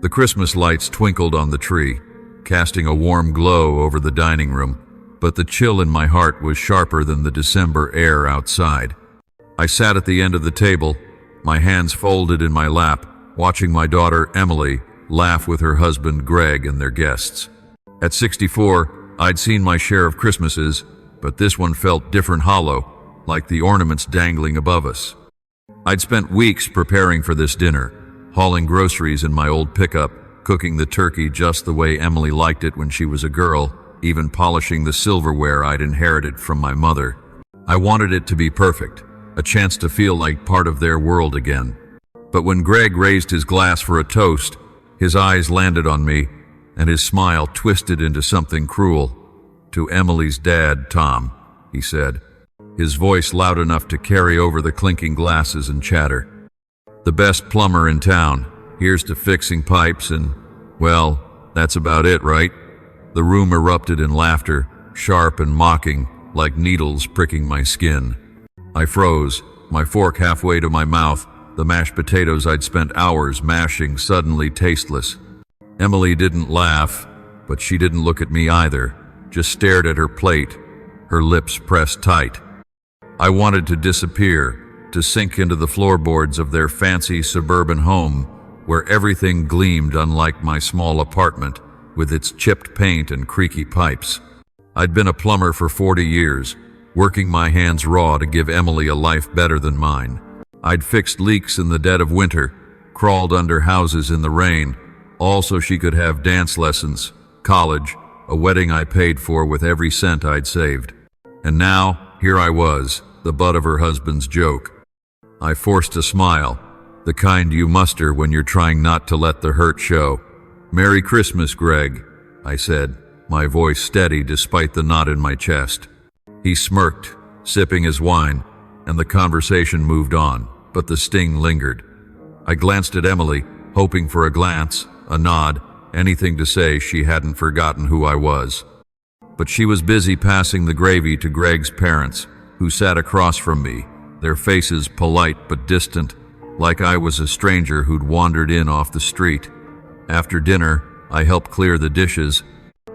The Christmas lights twinkled on the tree, casting a warm glow over the dining room, but the chill in my heart was sharper than the December air outside. I sat at the end of the table, my hands folded in my lap, watching my daughter Emily laugh with her husband Greg and their guests. At 64, I'd seen my share of Christmases, but this one felt different, hollow, like the ornaments dangling above us. I'd spent weeks preparing for this dinner, hauling groceries in my old pickup, cooking the turkey just the way Emily liked it when she was a girl, even polishing the silverware I'd inherited from my mother. I wanted it to be perfect, a chance to feel like part of their world again. But when Greg raised his glass for a toast, his eyes landed on me, and his smile twisted into something cruel. "To Emily's dad, Tom," he said, his voice loud enough to carry over the clinking glasses and chatter. "The best plumber in town. Here's to fixing pipes and, well, that's about it, right?" The room erupted in laughter, sharp and mocking, like needles pricking my skin. I froze, my fork halfway to my mouth, the mashed potatoes I'd spent hours mashing suddenly tasteless. Emily didn't laugh, but she didn't look at me either, just stared at her plate, her lips pressed tight. I wanted to disappear, to sink into the floorboards of their fancy suburban home, where everything gleamed unlike my small apartment, with its chipped paint and creaky pipes. I'd been a plumber for 40 years, working my hands raw to give Emily a life better than mine. I'd fixed leaks in the dead of winter, crawled under houses in the rain, all so she could have dance lessons, college, a wedding I paid for with every cent I'd saved. And now, here I was, the butt of her husband's joke. I forced a smile, the kind you muster when you're trying not to let the hurt show. "Merry Christmas, Greg," I said, my voice steady despite the knot in my chest. He smirked, sipping his wine, and the conversation moved on, but the sting lingered. I glanced at Emily, hoping for a glance, a nod, anything to say she hadn't forgotten who I was. But she was busy passing the gravy to Greg's parents, who sat across from me, their faces polite but distant, like I was a stranger who'd wandered in off the street. After dinner, I helped clear the dishes,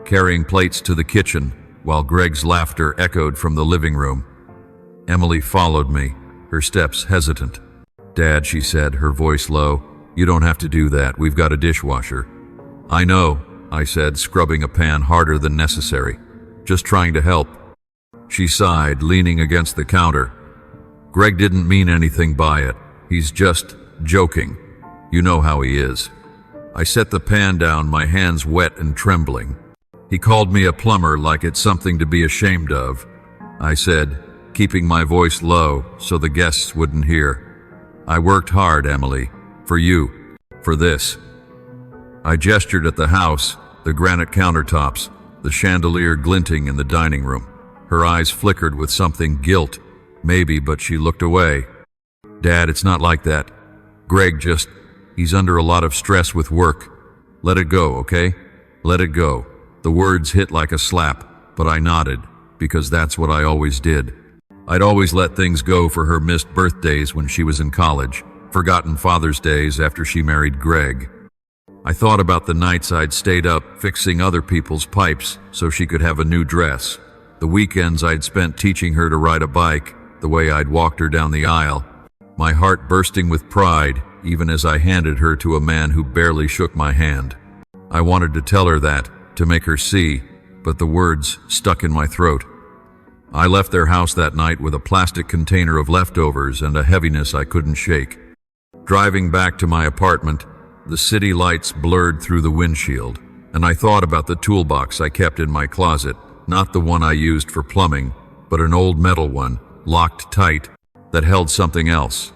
carrying plates to the kitchen, while Greg's laughter echoed from the living room. Emily followed me, her steps hesitant. "Dad," she said, her voice low, "you don't have to do that. We've got a dishwasher." "I know," I said, scrubbing a pan harder than necessary. "Just trying to help." She sighed, leaning against the counter. "Greg didn't mean anything by it. He's just joking. You know how he is." I set the pan down, my hands wet and trembling. "He called me a plumber like it's something to be ashamed of," I said, keeping my voice low so the guests wouldn't hear. "I worked hard, Emily, for you, for this." I gestured at the house, the granite countertops, the chandelier glinting in the dining room. Her eyes flickered with something, guilt, maybe, but she looked away. "Dad, it's not like that. Greg he's under a lot of stress with work. Let it go, okay? Let it go." The words hit like a slap, but I nodded, because that's what I always did. I'd always let things go for her missed birthdays when she was in college, forgotten Father's Days after she married Greg. I thought about the nights I'd stayed up fixing other people's pipes so she could have a new dress, the weekends I'd spent teaching her to ride a bike, the way I'd walked her down the aisle, my heart bursting with pride even as I handed her to a man who barely shook my hand. I wanted to tell her that, to make her see, but the words stuck in my throat. I left their house that night with a plastic container of leftovers and a heaviness I couldn't shake. Driving back to my apartment, the city lights blurred through the windshield, and I thought about the toolbox I kept in my closet, not the one I used for plumbing, but an old metal one, locked tight, that held something else.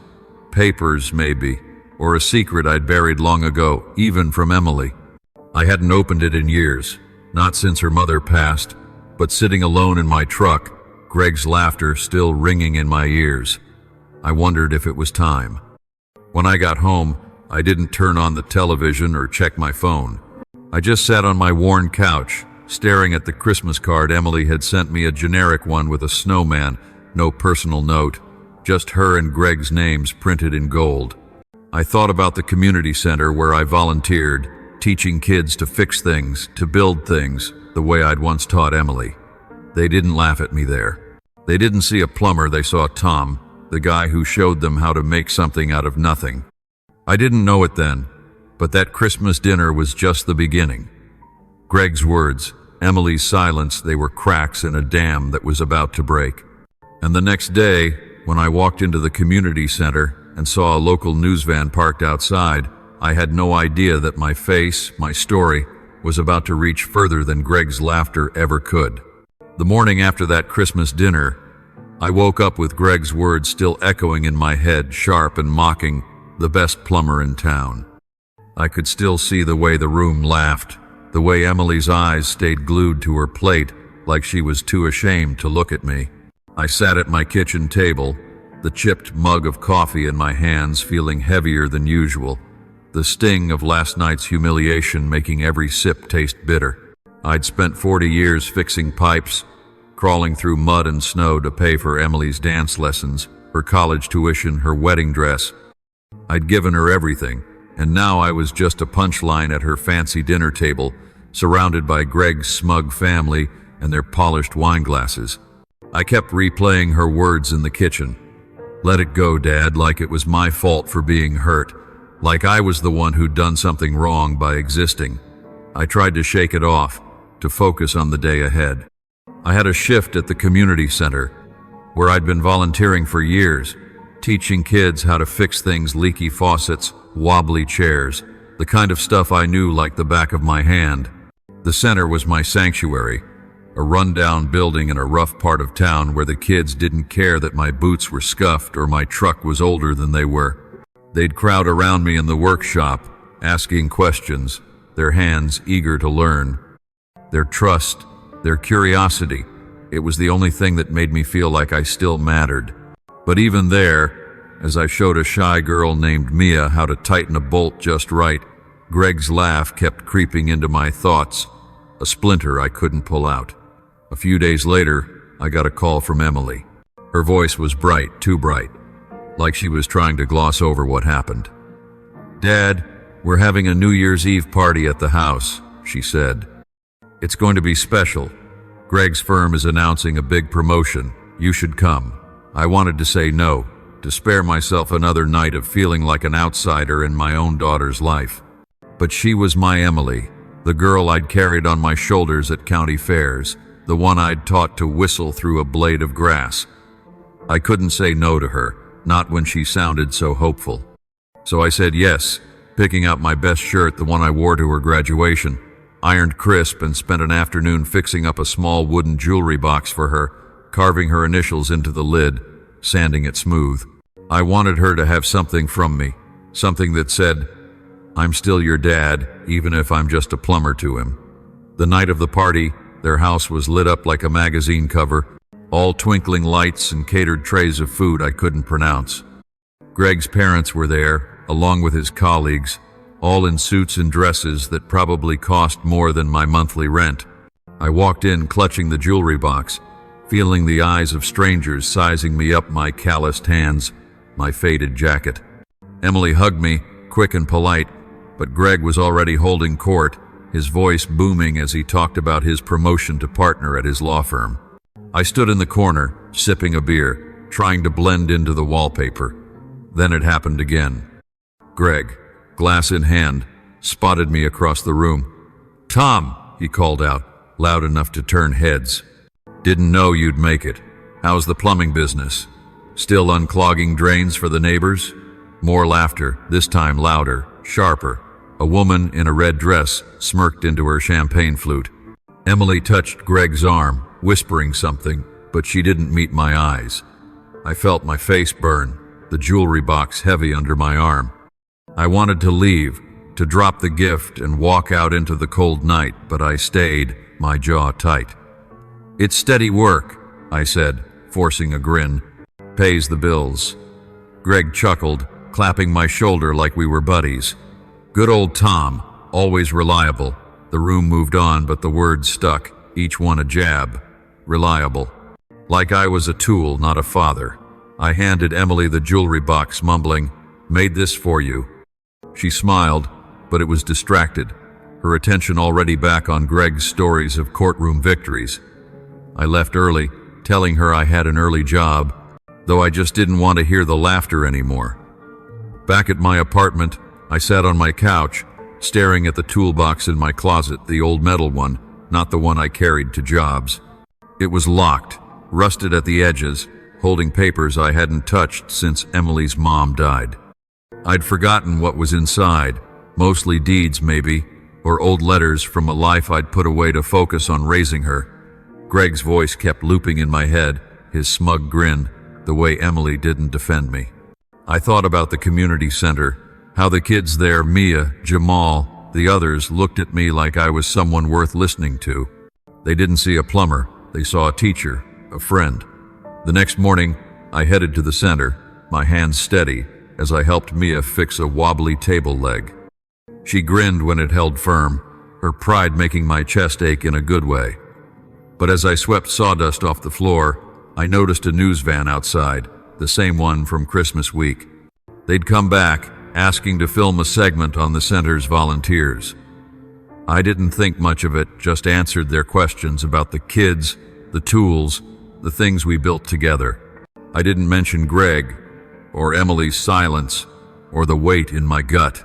Papers, maybe, or a secret I'd buried long ago, even from Emily. I hadn't opened it in years, not since her mother passed, but sitting alone in my truck, Greg's laughter still ringing in my ears. I wondered if it was time. When I got home, I didn't turn on the television or check my phone. I just sat on my worn couch, staring at the Christmas card Emily had sent me, a generic one with a snowman, no personal note, just her and Greg's names printed in gold. I thought about the community center where I volunteered, teaching kids to fix things, to build things, the way I'd once taught Emily. They didn't laugh at me there. They didn't see a plumber, they saw Tom, the guy who showed them how to make something out of nothing. I didn't know it then, but that Christmas dinner was just the beginning. Greg's words, Emily's silence, they were cracks in a dam that was about to break. And the next day, when I walked into the community center and saw a local news van parked outside, I had no idea that my face, my story, was about to reach further than Greg's laughter ever could. The morning after that Christmas dinner, I woke up with Greg's words still echoing in my head, sharp and mocking, the best plumber in town. I could still see the way the room laughed, the way Emily's eyes stayed glued to her plate like she was too ashamed to look at me. I sat at my kitchen table, the chipped mug of coffee in my hands feeling heavier than usual, the sting of last night's humiliation making every sip taste bitter. I'd spent 40 years fixing pipes, crawling through mud and snow to pay for Emily's dance lessons, her college tuition, her wedding dress. I'd given her everything, and now I was just a punchline at her fancy dinner table, surrounded by Greg's smug family and their polished wine glasses. I kept replaying her words in the kitchen. Let it go, Dad, like it was my fault for being hurt, like I was the one who'd done something wrong by existing. I tried to shake it off, to focus on the day ahead. I had a shift at the community center, where I'd been volunteering for years, teaching kids how to fix things, leaky faucets, wobbly chairs, the kind of stuff I knew like the back of my hand. The center was my sanctuary, a rundown building in a rough part of town where the kids didn't care that my boots were scuffed or my truck was older than they were. They'd crowd around me in the workshop, asking questions, their hands eager to learn. Their trust, their curiosity, it was the only thing that made me feel like I still mattered. But even there, as I showed a shy girl named Mia how to tighten a bolt just right, Greg's laugh kept creeping into my thoughts, a splinter I couldn't pull out. A few days later, I got a call from Emily. Her voice was bright, too bright, like she was trying to gloss over what happened. Dad, we're having a New Year's Eve party at the house, she said. It's going to be special. Greg's firm is announcing a big promotion. You should come. I wanted to say no, to spare myself another night of feeling like an outsider in my own daughter's life. But she was my Emily, the girl I'd carried on my shoulders at county fairs, the one I'd taught to whistle through a blade of grass. I couldn't say no to her, not when she sounded so hopeful. So I said yes, picking out my best shirt, the one I wore to her graduation, ironed crisp, and spent an afternoon fixing up a small wooden jewelry box for her, carving her initials into the lid, sanding it smooth. I wanted her to have something from me, something that said, I'm still your dad, even if I'm just a plumber to him. The night of the party, their house was lit up like a magazine cover, all twinkling lights and catered trays of food I couldn't pronounce. Greg's parents were there, along with his colleagues, all in suits and dresses that probably cost more than my monthly rent. I walked in clutching the jewelry box, feeling the eyes of strangers sizing me up, my calloused hands, my faded jacket. Emily hugged me, quick and polite, but Greg was already holding court, his voice booming as he talked about his promotion to partner at his law firm. I stood in the corner, sipping a beer, trying to blend into the wallpaper. Then it happened again. Greg, glass in hand, spotted me across the room. Tom, he called out, loud enough to turn heads. Didn't know you'd make it. How's the plumbing business? Still unclogging drains for the neighbors? More laughter, this time louder, sharper. A woman in a red dress smirked into her champagne flute. Emily touched Greg's arm, whispering something, but she didn't meet my eyes. I felt my face burn, the jewelry box heavy under my arm. I wanted to leave, to drop the gift and walk out into the cold night, but I stayed, my jaw tight. It's steady work, I said, forcing a grin. Pays the bills. Greg chuckled, clapping my shoulder like we were buddies. Good old Tom, always reliable. The room moved on, but the words stuck, each one a jab. Reliable. Like I was a tool, not a father. I handed Emily the jewelry box, mumbling, "Made this for you." She smiled, but it was distracted, her attention already back on Greg's stories of courtroom victories. I left early, telling her I had an early job, though I just didn't want to hear the laughter anymore. Back at my apartment, I sat on my couch, staring at the toolbox in my closet, the old metal one, not the one I carried to jobs. It was locked, rusted at the edges, holding papers I hadn't touched since Emily's mom died. I'd forgotten what was inside, mostly deeds maybe, or old letters from a life I'd put away to focus on raising her. Greg's voice kept looping in my head, his smug grin, the way Emily didn't defend me. I thought about the community center, how the kids there, Mia, Jamal, the others, looked at me like I was someone worth listening to. They didn't see a plumber, they saw a teacher, a friend. The next morning, I headed to the center, my hands steady, as I helped Mia fix a wobbly table leg. She grinned when it held firm, her pride making my chest ache in a good way. But as I swept sawdust off the floor, I noticed a news van outside, the same one from Christmas week. They'd come back, asking to film a segment on the center's volunteers. I didn't think much of it, just answered their questions about the kids, the tools, the things we built together. I didn't mention Greg, or Emily's silence, or the weight in my gut.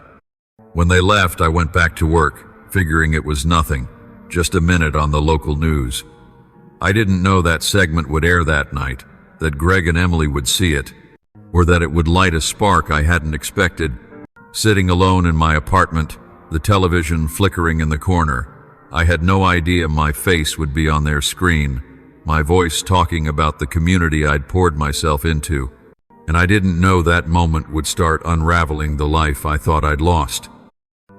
When they left, I went back to work, figuring it was nothing, just a minute on the local news. I didn't know that segment would air that night, that Greg and Emily would see it, or that it would light a spark I hadn't expected. Sitting alone in my apartment, the television flickering in the corner, I had no idea my face would be on their screen, my voice talking about the community I'd poured myself into, and I didn't know that moment would start unraveling the life I thought I'd lost.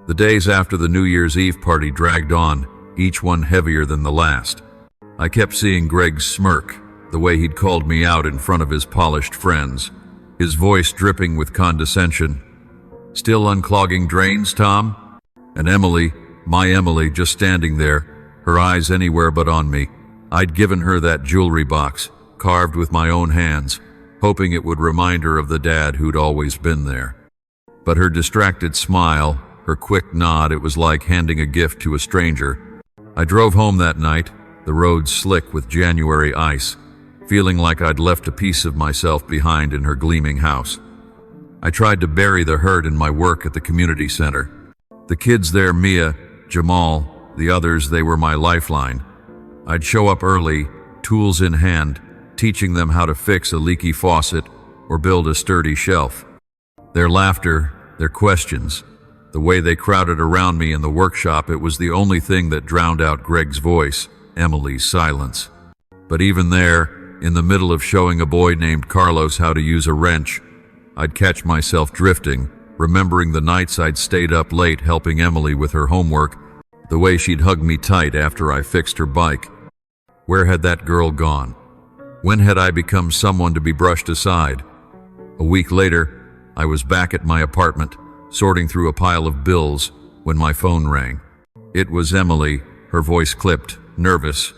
The days after the New Year's Eve party dragged on, each one heavier than the last. I kept seeing Greg's smirk, the way he'd called me out in front of his polished friends, his voice dripping with condescension. "Still unclogging drains, Tom?" And Emily, my Emily, just standing there, her eyes anywhere but on me. I'd given her that jewelry box, carved with my own hands, hoping it would remind her of the dad who'd always been there. But her distracted smile, her quick nod, it was like handing a gift to a stranger. I drove home that night, the roads slick with January ice, feeling like I'd left a piece of myself behind in her gleaming house. I tried to bury the hurt in my work at the community center. The kids there, Mia, Jamal, the others, they were my lifeline. I'd show up early, tools in hand, teaching them how to fix a leaky faucet or build a sturdy shelf. Their laughter, their questions, the way they crowded around me in the workshop, it was the only thing that drowned out Greg's voice, Emily's silence. But even there, in the middle of showing a boy named Carlos how to use a wrench, I'd catch myself drifting, remembering the nights I'd stayed up late helping Emily with her homework, the way she'd hug me tight after I fixed her bike. Where had that girl gone? When had I become someone to be brushed aside? A week later, I was back at my apartment, sorting through a pile of bills, when my phone rang. It was Emily, her voice clipped, nervous.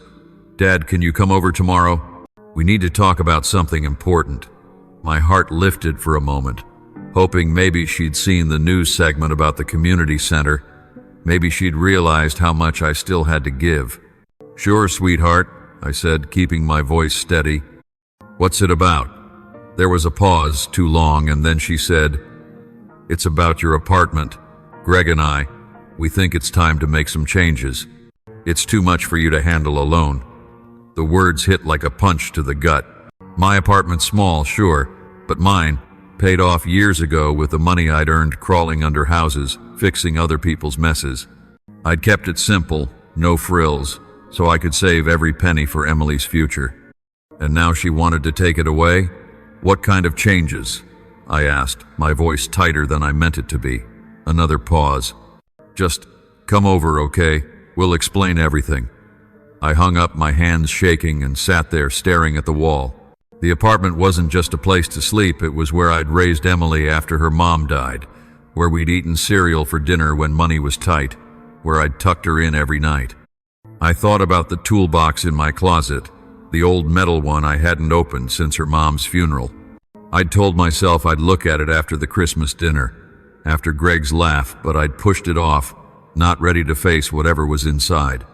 "Dad, can you come over tomorrow? We need to talk about something important." My heart lifted for a moment, hoping maybe she'd seen the news segment about the community center. Maybe she'd realized how much I still had to give. "Sure, sweetheart," I said, keeping my voice steady. "What's it about?" There was a pause, too long, and then she said, "It's about your apartment. Greg and we think it's time to make some changes. It's too much for you to handle alone." The words hit like a punch to the gut. My apartment's small, sure, but mine, paid off years ago with the money I'd earned crawling under houses, fixing other people's messes. I'd kept it simple, no frills, so I could save every penny for Emily's future. And now she wanted to take it away? What kind of changes? I asked, my voice tighter than I meant it to be. Another pause. "Just come over, okay? We'll explain everything." I hung up, my hands shaking, and sat there staring at the wall. The apartment wasn't just a place to sleep, it was where I'd raised Emily after her mom died, where we'd eaten cereal for dinner when money was tight, where I'd tucked her in every night. I thought about the toolbox in my closet, the old metal one I hadn't opened since her mom's funeral. I'd told myself I'd look at it after the Christmas dinner, after Greg's laugh, but I'd pushed it off, not ready to face whatever was inside.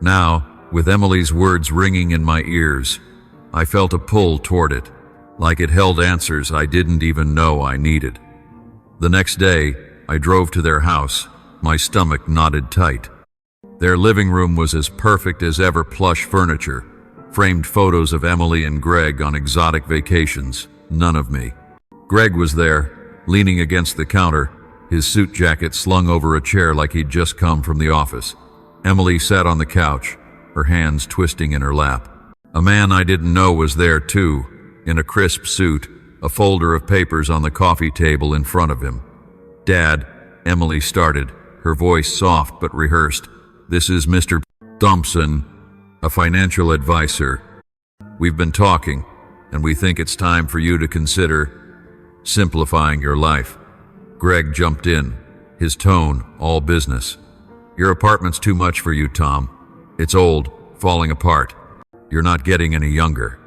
Now, with Emily's words ringing in my ears, I felt a pull toward it, like it held answers I didn't even know I needed. The next day, I drove to their house, my stomach knotted tight. Their living room was as perfect as ever, plush furniture, framed photos of Emily and Greg on exotic vacations, none of me. Greg was there, leaning against the counter, his suit jacket slung over a chair like he'd just come from the office. Emily sat on the couch, her hands twisting in her lap. A man I didn't know was there too, in a crisp suit, a folder of papers on the coffee table in front of him. "Dad," Emily started, her voice soft but rehearsed. "This is Mr. Thompson, a financial advisor. We've been talking, and we think it's time for you to consider simplifying your life." Greg jumped in, his tone all business. "Your apartment's too much for you, Tom. It's old, falling apart. You're not getting any younger.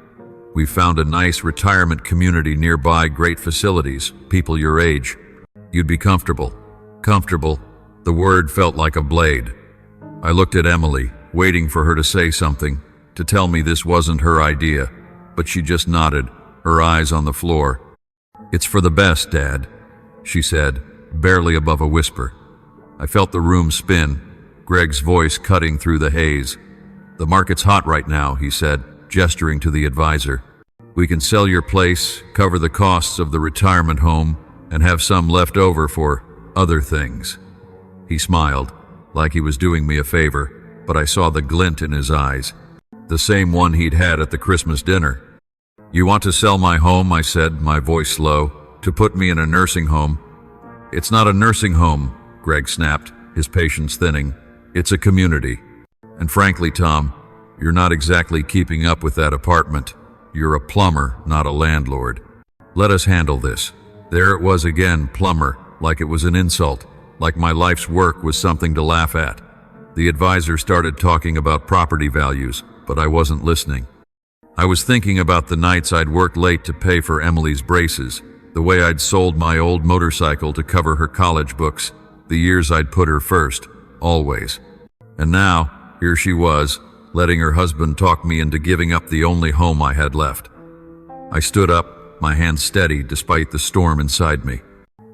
We've found a nice retirement community nearby, great facilities, people your age. You'd be comfortable." Comfortable. The word felt like a blade. I looked at Emily, waiting for her to say something, to tell me this wasn't her idea, but she just nodded, her eyes on the floor. "It's for the best, Dad," she said, barely above a whisper. I felt the room spin, Greg's voice cutting through the haze. "The market's hot right now," he said, gesturing to the advisor. "We can sell your place, cover the costs of the retirement home, and have some left over for other things." He smiled, like he was doing me a favor, but I saw the glint in his eyes, the same one he'd had at the Christmas dinner. "You want to sell my home," I said, my voice low, "to put me in a nursing home?" "It's not a nursing home," Greg snapped, his patience thinning. "It's a community. And frankly, Tom, you're not exactly keeping up with that apartment. You're a plumber, not a landlord. Let us handle this." There it was again, plumber, like it was an insult, like my life's work was something to laugh at. The advisor started talking about property values, but I wasn't listening. I was thinking about the nights I'd worked late to pay for Emily's braces, the way I'd sold my old motorcycle to cover her college books, the years I'd put her first, always. And now, here she was, letting her husband talk me into giving up the only home I had left. I stood up, my hands steady despite the storm inside me.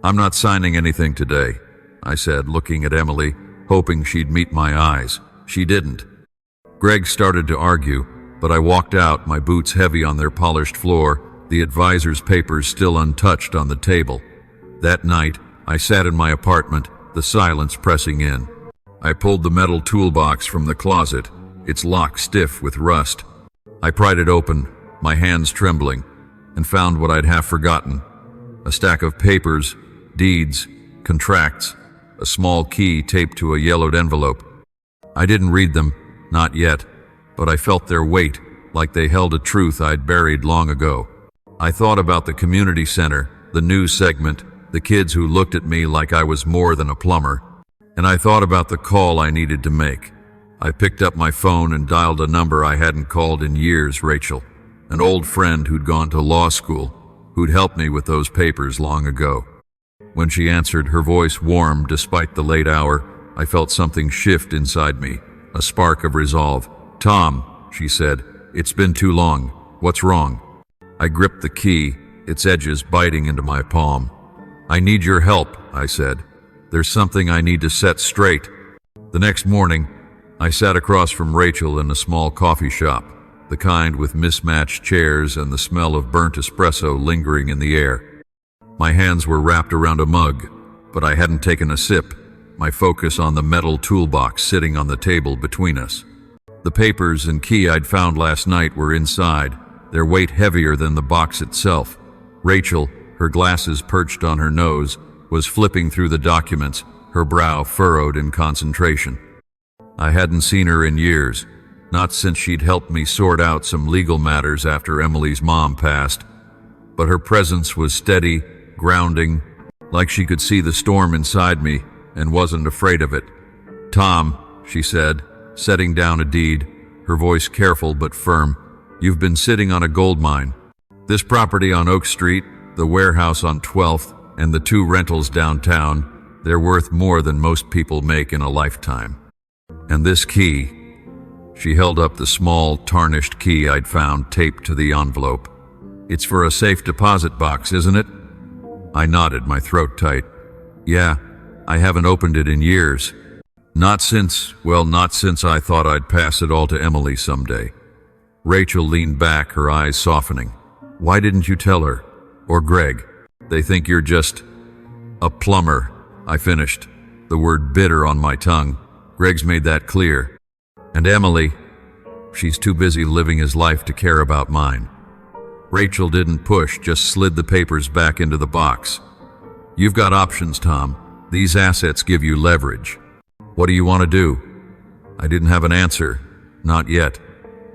"I'm not signing anything today," I said, looking at Emily, hoping she'd meet my eyes. She didn't. Greg started to argue, but I walked out, my boots heavy on their polished floor, the advisor's papers still untouched on the table. That night, I sat in my apartment, the silence pressing in. I pulled the metal toolbox from the closet, its lock stiff with rust. I pried it open, my hands trembling, and found what I'd half forgotten. A stack of papers, deeds, contracts, a small key taped to a yellowed envelope. I didn't read them, not yet, but I felt their weight, like they held a truth I'd buried long ago. I thought about the community center, the news segment, the kids who looked at me like I was more than a plumber, and I thought about the call I needed to make. I picked up my phone and dialed a number I hadn't called in years, Rachel, an old friend who'd gone to law school, who'd helped me with those papers long ago. When she answered, her voice warm despite the late hour, I felt something shift inside me, a spark of resolve. "Tom," she said, "it's been too long. What's wrong?" I gripped the key, its edges biting into my palm. "I need your help," I said. "There's something I need to set straight." The next morning, I sat across from Rachel in a small coffee shop, the kind with mismatched chairs and the smell of burnt espresso lingering in the air. My hands were wrapped around a mug, but I hadn't taken a sip, my focus on the metal toolbox sitting on the table between us. The papers and key I'd found last night were inside, their weight heavier than the box itself. Rachel, her glasses perched on her nose, was flipping through the documents, her brow furrowed in concentration. I hadn't seen her in years, not since she'd helped me sort out some legal matters after Emily's mom passed. But her presence was steady, grounding, like she could see the storm inside me and wasn't afraid of it. "Tom," she said, setting down a deed, her voice careful but firm, "you've been sitting on a gold mine. This property on Oak Street, the warehouse on 12th, and the 2 rentals downtown, They're worth more than most people make in a lifetime. And this key, she held up the small, tarnished key I'd found taped to the envelope. It's for a safe deposit box, isn't it? I nodded, my throat tight. Yeah, I haven't opened it in years. Not since I thought I'd pass it all to Emily someday. Rachel leaned back, her eyes softening. Why didn't you tell her? Or Greg? They think you're just a plumber, I finished, the word bitter on my tongue. Greg's made that clear. And Emily, she's too busy living his life to care about mine. Rachel didn't push, just slid the papers back into the box. You've got options, Tom. These assets give you leverage. What do you want to do? I didn't have an answer. Not yet.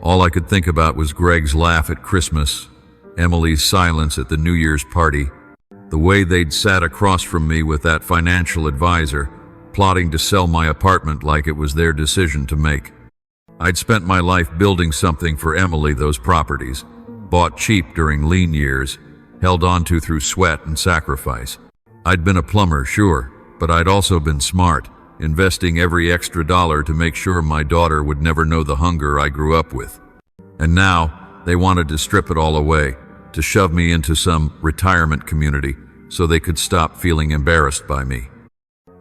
All I could think about was Greg's laugh at Christmas, Emily's silence at the New Year's party, the way they'd sat across from me with that financial advisor, plotting to sell my apartment like it was their decision to make. I'd spent my life building something for Emily, those properties, bought cheap during lean years, held on to through sweat and sacrifice. I'd been a plumber, sure, but I'd also been smart, investing every extra dollar to make sure my daughter would never know the hunger I grew up with. And now, they wanted to strip it all away, to shove me into some retirement community so they could stop feeling embarrassed by me.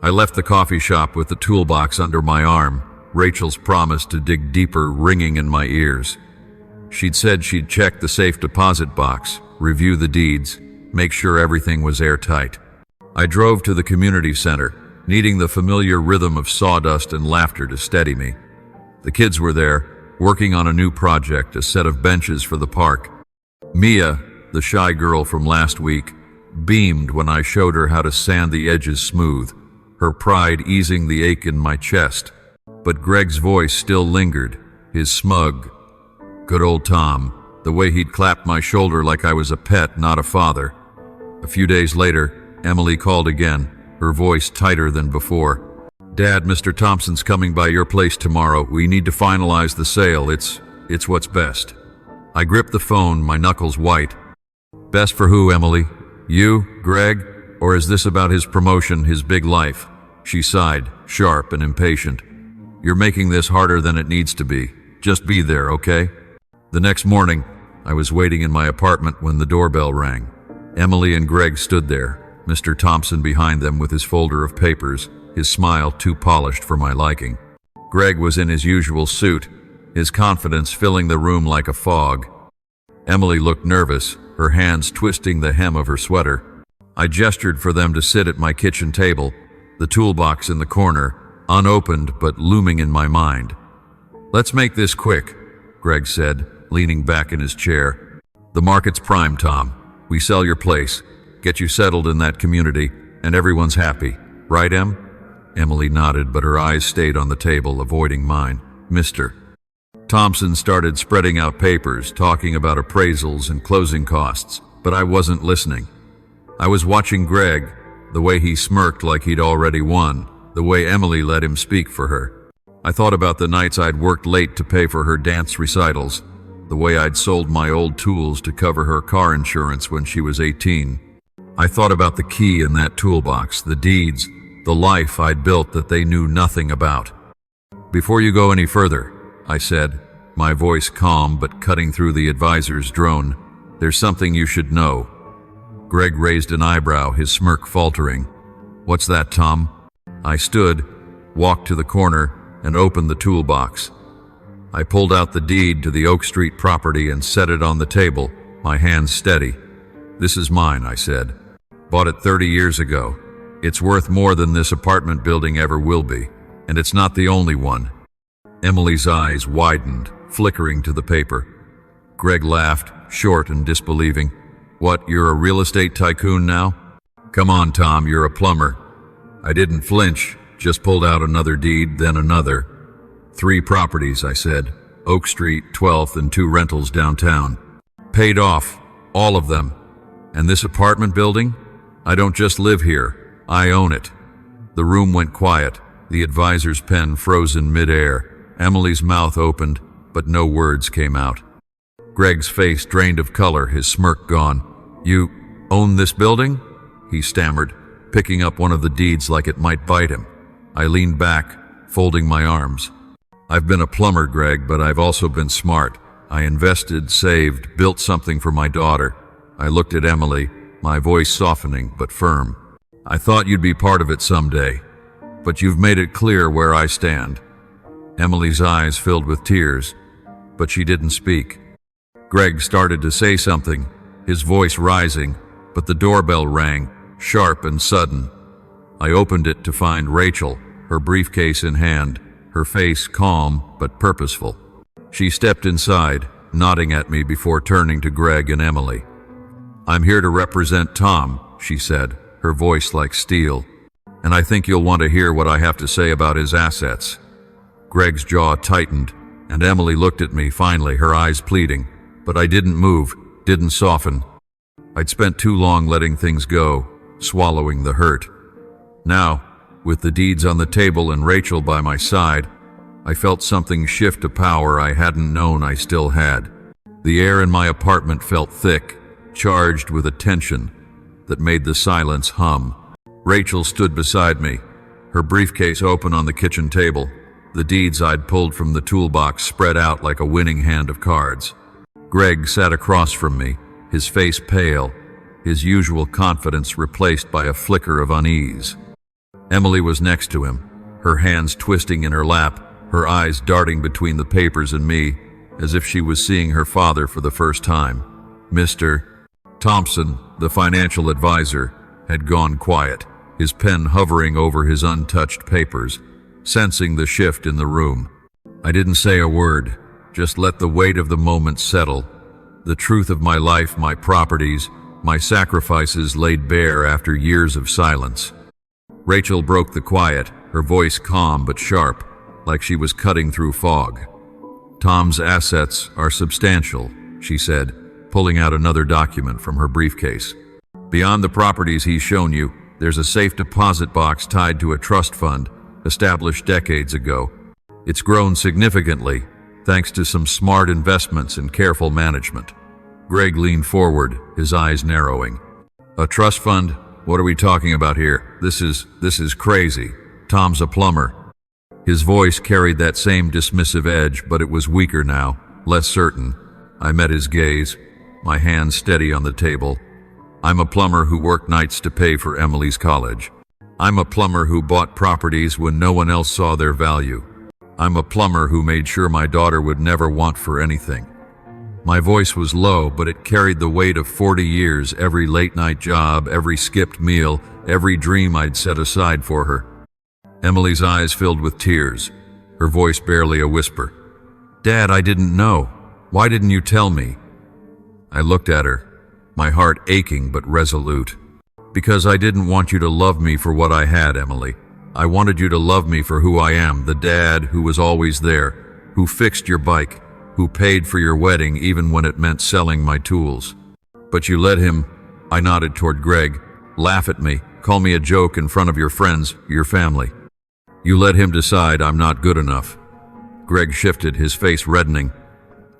I left the coffee shop with the toolbox under my arm, Rachel's promise to dig deeper ringing in my ears. She'd said she'd check the safe deposit box, review the deeds, make sure everything was airtight. I drove to the community center, needing the familiar rhythm of sawdust and laughter to steady me. The kids were there, working on a new project, a set of benches for the park. Mia, the shy girl from last week, beamed when I showed her how to sand the edges smooth, her pride easing the ache in my chest. But Greg's voice still lingered, his smug, good old Tom, the way he'd clapped my shoulder like I was a pet, not a father. A few days later, Emily called again, her voice tighter than before. Dad, Mr. Thompson's coming by your place tomorrow. We need to finalize the sale. It's what's best. I gripped the phone, my knuckles white. Best for who, Emily? You, Greg? Or is this about his promotion, his big life? She sighed, sharp and impatient. You're making this harder than it needs to be. Just be there, okay? The next morning, I was waiting in my apartment when the doorbell rang. Emily and Greg stood there, Mr. Thompson behind them with his folder of papers, his smile too polished for my liking. Greg was in his usual suit, his confidence filling the room like a fog. Emily looked nervous, her hands twisting the hem of her sweater. I gestured for them to sit at my kitchen table, the toolbox in the corner, unopened but looming in my mind. Let's make this quick, Greg said, leaning back in his chair. The market's prime, Tom. We sell your place, get you settled in that community, and everyone's happy. Right, Em? Emily nodded, but her eyes stayed on the table, avoiding mine. Mr. Thompson started spreading out papers, talking about appraisals and closing costs, but I wasn't listening. I was watching Greg, the way he smirked like he'd already won, the way Emily let him speak for her. I thought about the nights I'd worked late to pay for her dance recitals, the way I'd sold my old tools to cover her car insurance when she was 18. I thought about the key in that toolbox, the deeds, the life I'd built that they knew nothing about. Before you go any further, I said, my voice calm but cutting through the advisor's drone, there's something you should know. Greg raised an eyebrow, his smirk faltering. What's that, Tom? I stood, walked to the corner, and opened the toolbox. I pulled out the deed to the Oak Street property and set it on the table, my hands steady. This is mine, I said. Bought it 30 years ago. It's worth more than this apartment building ever will be, and it's not the only one. Emily's eyes widened, flickering to the paper. Greg laughed, short and disbelieving. What, you're a real estate tycoon now? Come on, Tom, you're a plumber. I didn't flinch, just pulled out another deed, then another. 3 properties, I said. Oak Street, 12th, and 2 rentals downtown. Paid off, all of them. And this apartment building? I don't just live here, I own it. The room went quiet, the advisor's pen frozen mid-air. Emily's mouth opened, but no words came out. Greg's face drained of color, his smirk gone. You own this building? He stammered. picking up one of the deeds like it might bite him. I leaned back, folding my arms. I've been a plumber, Greg, but I've also been smart. I invested, saved, built something for my daughter. I looked at Emily, my voice softening but firm. I thought you'd be part of it someday, but you've made it clear where I stand. Emily's eyes filled with tears, but she didn't speak. Greg started to say something, his voice rising, but the doorbell rang, sharp and sudden. I opened it to find Rachel, her briefcase in hand, her face calm but purposeful. She stepped inside, nodding at me before turning to Greg and Emily. "I'm here to represent Tom," she said, her voice like steel. "And I think you'll want to hear what I have to say about his assets." Greg's jaw tightened, and Emily looked at me finally, her eyes pleading. But I didn't move, didn't soften. I'd spent too long letting things go, swallowing the hurt. Now, with the deeds on the table and Rachel by my side, I felt something shift, a power I hadn't known I still had. The air in my apartment felt thick, charged with a tension that made the silence hum. Rachel stood beside me, her briefcase open on the kitchen table, the deeds I'd pulled from the toolbox spread out like a winning hand of cards. Greg sat across from me, his face pale, his usual confidence replaced by a flicker of unease. Emily was next to him, her hands twisting in her lap, her eyes darting between the papers and me, as if she was seeing her father for the first time. Mr. Thompson, the financial advisor, had gone quiet, his pen hovering over his untouched papers, sensing the shift in the room. I didn't say a word, just let the weight of the moment settle. The truth of my life, my properties, my sacrifices laid bare after years of silence. Rachel broke the quiet, her voice calm but sharp, like she was cutting through fog. "Tom's assets are substantial," she said, pulling out another document from her briefcase. "Beyond the properties he's shown you, there's a safe deposit box tied to a trust fund established decades ago. It's grown significantly, thanks to some smart investments and careful management." Greg leaned forward, his eyes narrowing. "A trust fund? What are we talking about here? This is crazy. Tom's a plumber." His voice carried that same dismissive edge, but it was weaker now, less certain. I met his gaze, my hands steady on the table. "I'm a plumber who worked nights to pay for Emily's college. I'm a plumber who bought properties when no one else saw their value. I'm a plumber who made sure my daughter would never want for anything." My voice was low, but it carried the weight of 40 years, every late-night job, every skipped meal, every dream I'd set aside for her. Emily's eyes filled with tears, her voice barely a whisper. "Dad, I didn't know. Why didn't you tell me?" I looked at her, my heart aching but resolute. "Because I didn't want you to love me for what I had, Emily. I wanted you to love me for who I am, the dad who was always there, who fixed your bike, who paid for your wedding even when it meant selling my tools. But you let him," I nodded toward Greg, "laugh at me, call me a joke in front of your friends, your family. You let him decide I'm not good enough." Greg shifted, his face reddening.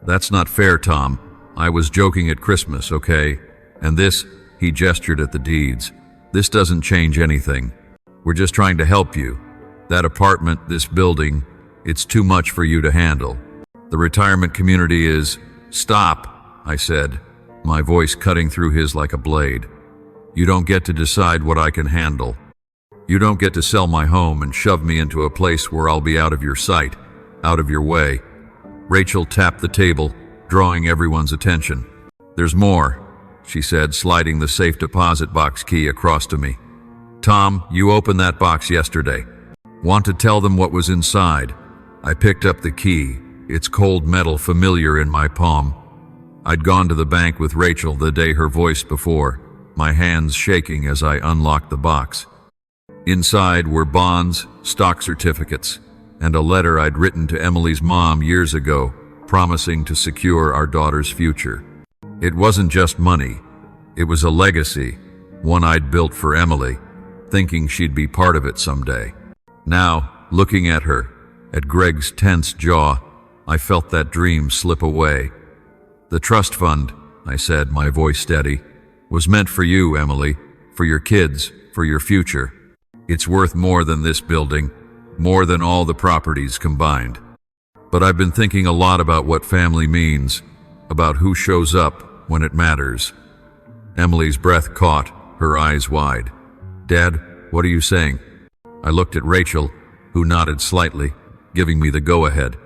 "That's not fair, Tom. I was joking at Christmas, okay? And this," he gestured at the deeds, "this doesn't change anything. We're just trying to help you. That apartment, this building, it's too much for you to handle. The retirement community is—" "Stop," I said, my voice cutting through his like a blade. "You don't get to decide what I can handle. You don't get to sell my home and shove me into a place where I'll be out of your sight, out of your way." Rachel tapped the table, drawing everyone's attention. "There's more," she said, sliding the safe deposit box key across to me. "Tom, you opened that box yesterday. Want to tell them what was inside?" I picked up the key, its cold metal familiar in my palm. I'd gone to the bank with Rachel the day her voice before, my hands shaking as I unlocked the box. Inside were bonds, stock certificates, and a letter I'd written to Emily's mom years ago, promising to secure our daughter's future. It wasn't just money. It was a legacy, one I'd built for Emily, thinking she'd be part of it someday. Now, looking at her, at Greg's tense jaw, I felt that dream slip away. "The trust fund," I said, my voice steady, "was meant for you, Emily, for your kids, for your future. It's worth more than this building, more than all the properties combined. But I've been thinking a lot about what family means, about who shows up when it matters." Emily's breath caught, her eyes wide. "Dad, what are you saying?" I looked at Rachel, who nodded slightly, giving me the go-ahead.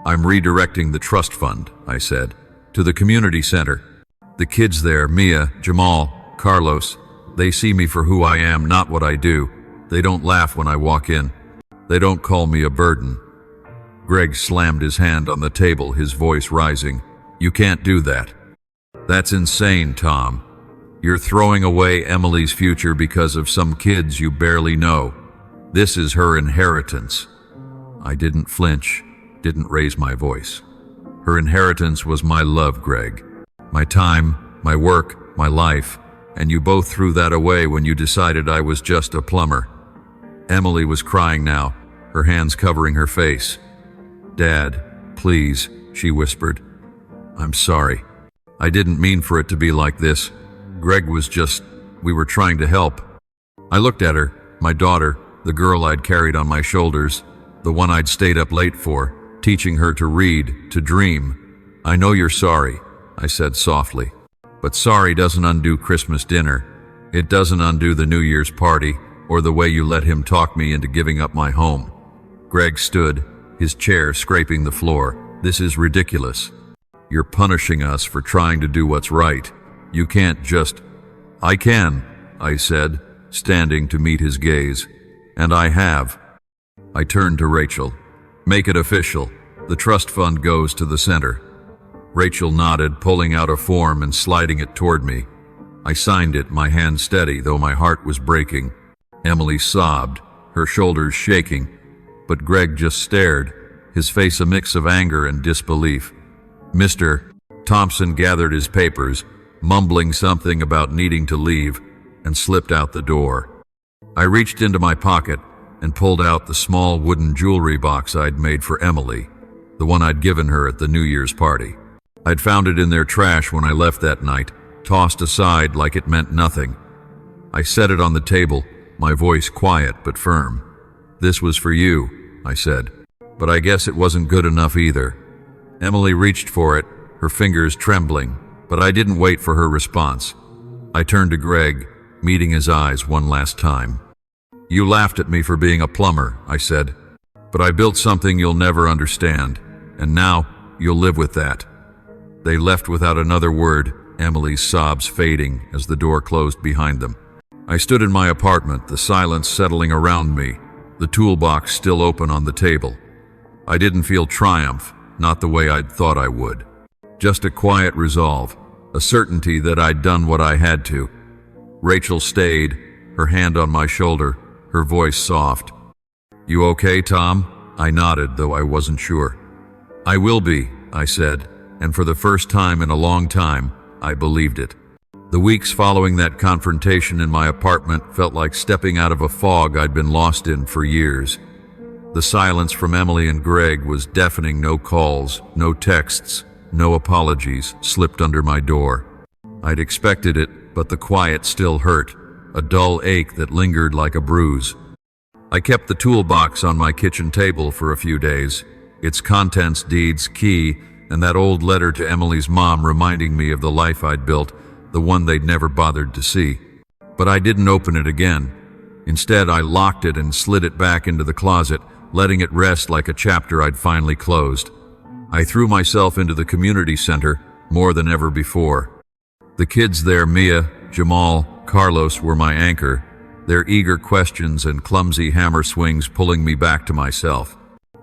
"I'm redirecting the trust fund," I said, "to the community center. The kids there, Mia, Jamal, Carlos, they see me for who I am, not what I do. They don't laugh when I walk in. They don't call me a burden." Greg slammed his hand on the table, his voice rising. "You can't do that. That's insane, Tom. You're throwing away Emily's future because of some kids you barely know. This is her inheritance." I didn't flinch, didn't raise my voice. "Her inheritance was my love, Greg. My time, my work, my life, and you both threw that away when you decided I was just a plumber." Emily was crying now, her hands covering her face. "Dad, please," she whispered. "I'm sorry. I didn't mean for it to be like this. Greg was we were trying to help." I looked at her, my daughter, the girl I'd carried on my shoulders, the one I'd stayed up late for, teaching her to read, to dream. "I know you're sorry," I said softly. "But sorry doesn't undo Christmas dinner. It doesn't undo the New Year's party, or the way you let him talk me into giving up my home." Greg stood, his chair scraping the floor. "This is ridiculous. You're punishing us for trying to do what's right. You can't just—" "I can," I said, standing to meet his gaze. "And I have." I turned to Rachel. "Make it official. The trust fund goes to the center." Rachel nodded, pulling out a form and sliding it toward me. I signed it, my hand steady, though my heart was breaking. Emily sobbed, her shoulders shaking, but Greg just stared, his face a mix of anger and disbelief. Mr. Thompson gathered his papers, mumbling something about needing to leave, and slipped out the door. I reached into my pocket and pulled out the small wooden jewelry box I'd made for Emily, the one I'd given her at the New Year's party. I'd found it in their trash when I left that night, tossed aside like it meant nothing. I set it on the table, my voice quiet but firm. "This was for you," I said, "but I guess it wasn't good enough either." Emily reached for it, her fingers trembling, but I didn't wait for her response. I turned to Greg, meeting his eyes one last time. "You laughed at me for being a plumber," I said, "but I built something you'll never understand, and now you'll live with that." They left without another word, Emily's sobs fading as the door closed behind them. I stood in my apartment, the silence settling around me, the toolbox still open on the table. I didn't feel triumph, not the way I'd thought I would. Just a quiet resolve, a certainty that I'd done what I had to. Rachel stayed, her hand on my shoulder, her voice soft. "You okay, Tom?" I nodded, though I wasn't sure. "I will be," I said, and for the first time in a long time, I believed it. The weeks following that confrontation in my apartment felt like stepping out of a fog I'd been lost in for years. The silence from Emily and Greg was deafening. No calls, no texts, no apologies slipped under my door. I'd expected it, but the quiet still hurt, a dull ache that lingered like a bruise. I kept the toolbox on my kitchen table for a few days, its contents, deeds, key, and that old letter to Emily's mom reminding me of the life I'd built, the one they'd never bothered to see. But I didn't open it again. Instead, I locked it and slid it back into the closet, letting it rest like a chapter I'd finally closed. I threw myself into the community center more than ever before. The kids there, Mia, Jamal, Carlos, were my anchor, their eager questions and clumsy hammer swings pulling me back to myself.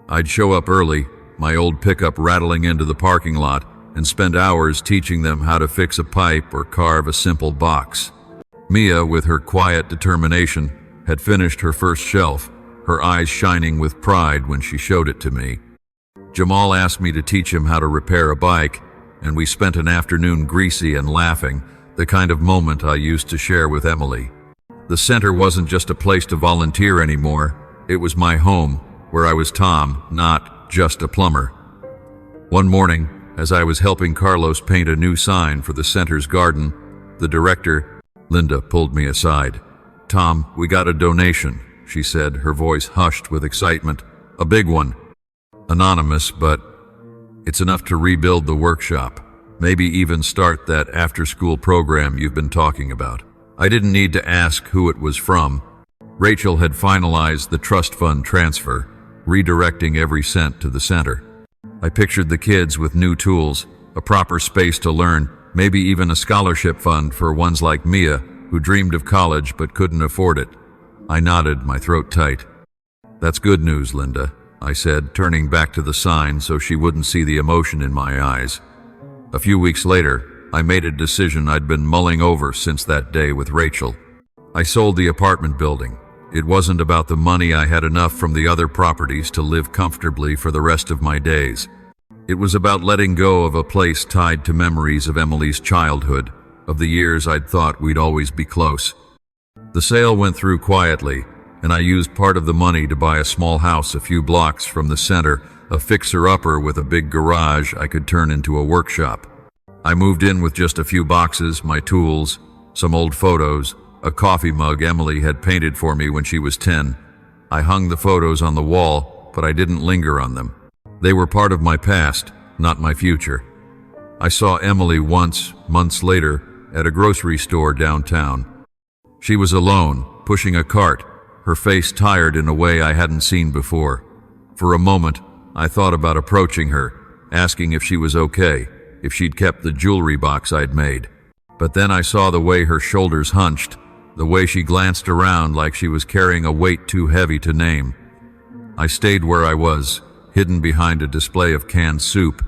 I'd show up early, my old pickup rattling into the parking lot, and spend hours teaching them how to fix a pipe or carve a simple box. Mia, with her quiet determination, had finished her first shelf, her eyes shining with pride when she showed it to me. Jamal asked me to teach him how to repair a bike, and we spent an afternoon greasy and laughing, the kind of moment I used to share with Emily. The center wasn't just a place to volunteer anymore, it was my home, where I was Tom, not just a plumber. One morning, as I was helping Carlos paint a new sign for the center's garden, the director, Linda, pulled me aside. "Tom, we got a donation," she said, her voice hushed with excitement. "A big one. Anonymous, but it's enough to rebuild the workshop. Maybe even start that after-school program you've been talking about." I didn't need to ask who it was from. Rachel had finalized the trust fund transfer, redirecting every cent to the center. I pictured the kids with new tools, a proper space to learn, maybe even a scholarship fund for ones like Mia, who dreamed of college but couldn't afford it. I nodded, my throat tight. "That's good news, Linda," I said, turning back to the sign so she wouldn't see the emotion in my eyes. A few weeks later, I made a decision I'd been mulling over since that day with Rachel. I sold the apartment building. It wasn't about the money. I had enough from the other properties to live comfortably for the rest of my days. It was about letting go of a place tied to memories of Emily's childhood, of the years I'd thought we'd always be close. The sale went through quietly, and I used part of the money to buy a small house a few blocks from the center, a fixer-upper with a big garage I could turn into a workshop. I moved in with just a few boxes, my tools, some old photos, a coffee mug Emily had painted for me when she was 10. I hung the photos on the wall, but I didn't linger on them. They were part of my past, not my future. I saw Emily once, months later, at a grocery store downtown. She was alone, pushing a cart, her face tired in a way I hadn't seen before. For a moment, I thought about approaching her, asking if she was okay, if she'd kept the jewelry box I'd made. But then I saw the way her shoulders hunched, the way she glanced around like she was carrying a weight too heavy to name. I stayed where I was, hidden behind a display of canned soup,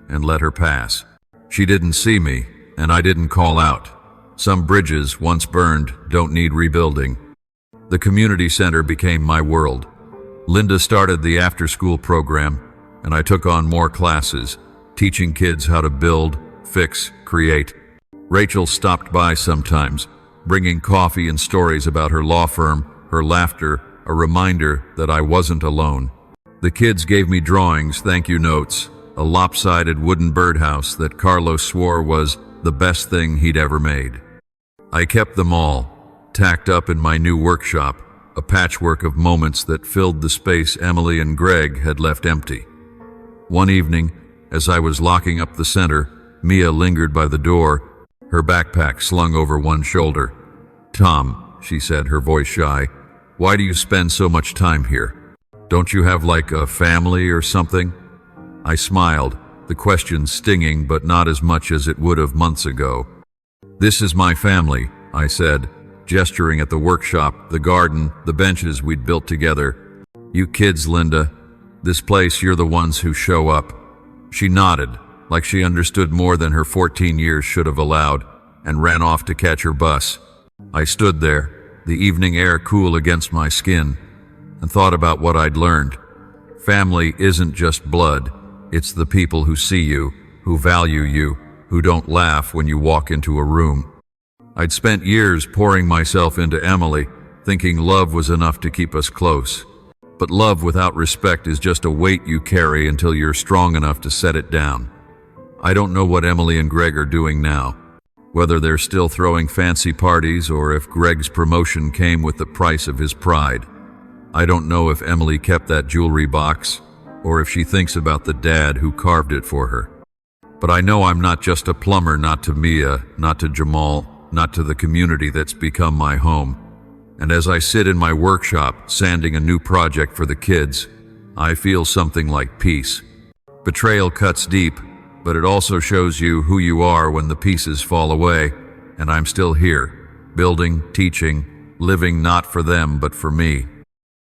and let her pass. She didn't see me, and I didn't call out. Some bridges, once burned, don't need rebuilding. The community center became my world. Linda started the after-school program, and I took on more classes, teaching kids how to build, fix, create. Rachel stopped by sometimes, bringing coffee and stories about her law firm, her laughter, a reminder that I wasn't alone. The kids gave me drawings, thank you notes, a lopsided wooden birdhouse that Carlos swore was the best thing he'd ever made. I kept them all, tacked up in my new workshop, a patchwork of moments that filled the space Emily and Greg had left empty. One evening, as I was locking up the center, Mia lingered by the door, her backpack slung over one shoulder. "Tom," she said, her voice shy, "why do you spend so much time here? Don't you have like a family or something?" I smiled, the question stinging but not as much as it would have months ago. "This is my family," I said, gesturing at the workshop, the garden, the benches we'd built together. "You kids, Linda, this place, you're the ones who show up." She nodded, like she understood more than her 14 years should have allowed, and ran off to catch her bus. I stood there, the evening air cool against my skin, and thought about what I'd learned. Family isn't just blood, it's the people who see you, who value you, who don't laugh when you walk into a room. I'd spent years pouring myself into Emily, thinking love was enough to keep us close. But love without respect is just a weight you carry until you're strong enough to set it down. I don't know what Emily and Greg are doing now, whether they're still throwing fancy parties or if Greg's promotion came with the price of his pride. I don't know if Emily kept that jewelry box or if she thinks about the dad who carved it for her. But I know I'm not just a plumber, not to Mia, not to Jamal, not to the community that's become my home. And as I sit in my workshop, sanding a new project for the kids, I feel something like peace. Betrayal cuts deep, but it also shows you who you are when the pieces fall away, and I'm still here, building, teaching, living not for them but for me.